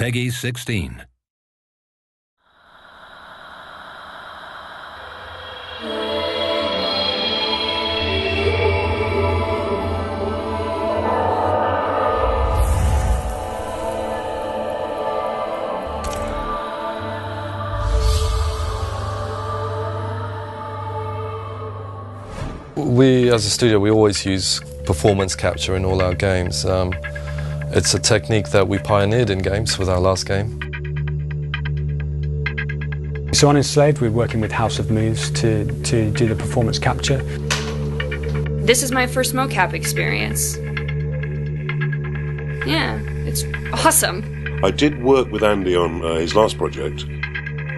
Peggy 16. We, as a studio, we always use performance capture in all our games. It's a technique that we pioneered in games with our last game. So on Enslaved, we're working with House of Moves to do the performance capture. This is my first mocap experience. Yeah, it's awesome. I did work with Andy on his last project.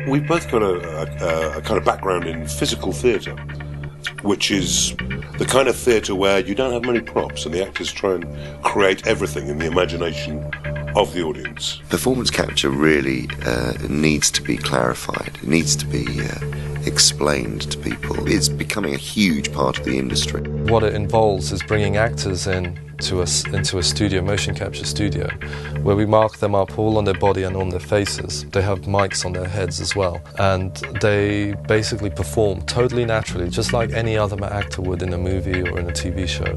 We've both got a kind of background in physical theatre, which is the kind of theatre where you don't have many props and the actors try and create everything in the imagination of the audience. Performance capture really needs to be clarified. It needs to be explained to people. It's becoming a huge part of the industry. What it involves is bringing actors into a studio, motion capture studio, where we mark them up all on their body and on their faces. They have mics on their heads as well, and they basically perform totally naturally, just like any other actor would in a movie or in a TV show.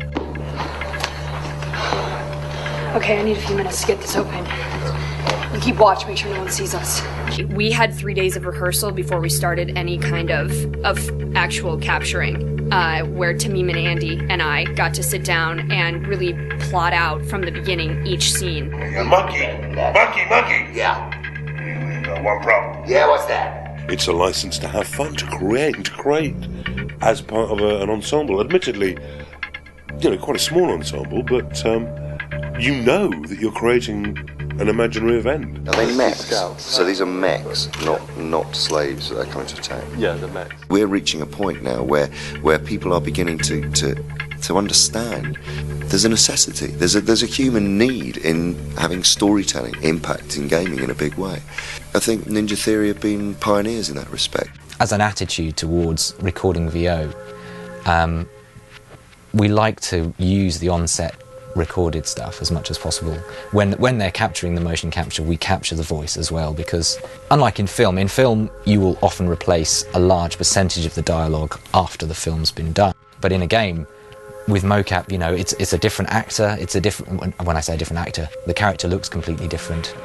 Okay, I need a few minutes to get this open. You keep watch, make sure no one sees us. We had 3 days of rehearsal before we started any kind of actual capturing, where Tamim and Andy and I got to sit down and really plot out from the beginning each scene. Monkey! Yeah. We got one problem. Yeah, what's that? It's a license to have fun, to create as part of an ensemble. Admittedly, quite a small ensemble, but you know that you're creating an imaginary event. Are they mechs? So these are mechs, not slaves that are coming to attack? Yeah, the mechs. We're reaching a point now where people are beginning to understand there's a necessity, there's a human need in having storytelling impact in gaming in a big way. I think Ninja Theory have been pioneers in that respect. As an attitude towards recording VO, we like to use the on-set recorded stuff as much as possible. When they're capturing the motion capture, we capture the voice as well, because unlike in film you will often replace a large percentage of the dialogue after the film's been done. But in a game, with mocap, it's a different actor, when I say a different actor, the character looks completely different.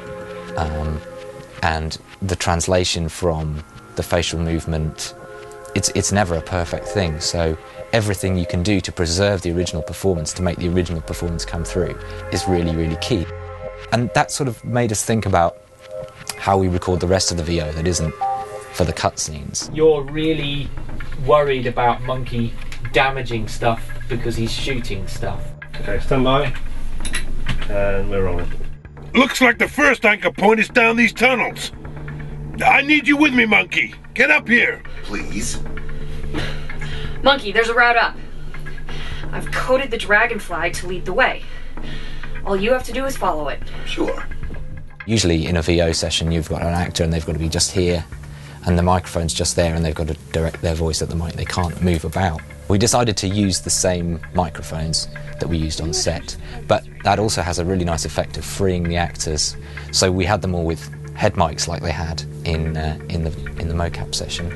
And the translation from the facial movement, it's never a perfect thing, so everything you can do to preserve the original performance, to make the original performance come through, is really, really key. And that sort of made us think about how we record the rest of the VO that isn't for the cutscenes. You're really worried about Monkey damaging stuff because he's shooting stuff. Okay, stand by. And we're rolling. Looks like the first anchor point is down these tunnels. I need you with me, Monkey. Get up here. Please. Monkey, there's a route up. I've coded the dragon flag to lead the way. All you have to do is follow it. Sure. Usually in a VO session you've got an actor and they've got to be just here and the microphone's just there and they've got to direct their voice at the mic, they can't move about. We decided to use the same microphones that we used on set, but that also has a really nice effect of freeing the actors. So we had them all with head mics like they had in the mocap session,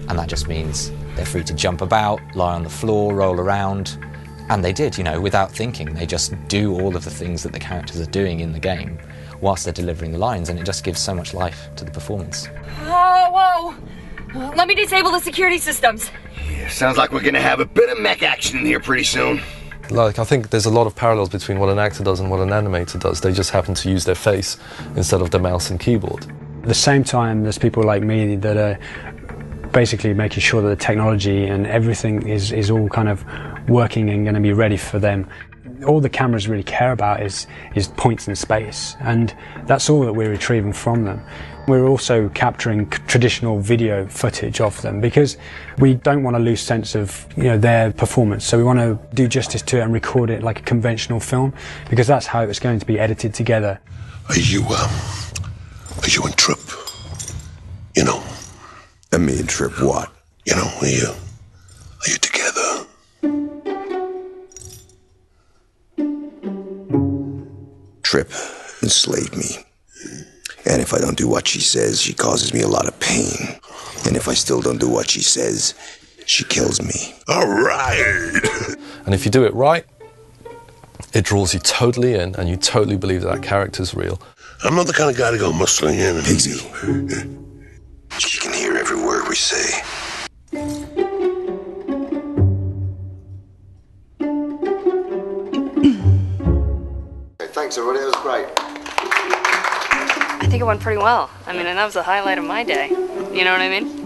and that just means they're free to jump about, lie on the floor, roll around, and they did, without thinking. They just do all of the things that the characters are doing in the game whilst they're delivering the lines, and it just gives so much life to the performance. Whoa! Let me disable the security systems. Yeah, sounds like we're gonna have a bit of mech action in here pretty soon. I think there's a lot of parallels between what an actor does and what an animator does. They just happen to use their face instead of the mouse and keyboard. At the same time, there's people like me that are basically making sure that the technology and everything is all kind of working and going to be ready for them. All the cameras really care about is points in space, and that's all that we're retrieving from them. We're also capturing traditional video footage of them because we don't want to lose sense of their performance, so we want to do justice to it and record it like a conventional film, because that's how it's going to be edited together. Are you and Trip? And me and Trip what? Are you together? Trip enslaved me. And if I don't do what she says, she causes me a lot of pain. And if I still don't do what she says, she kills me. All right. And if you do it right, it draws you totally in and you totally believe that character's real. I'm not the kind of guy to go muscling in. Pixie, she can hear every word we say. Thanks, everybody. That was great. I think it went pretty well. I mean, and that was the highlight of my day. You know what I mean?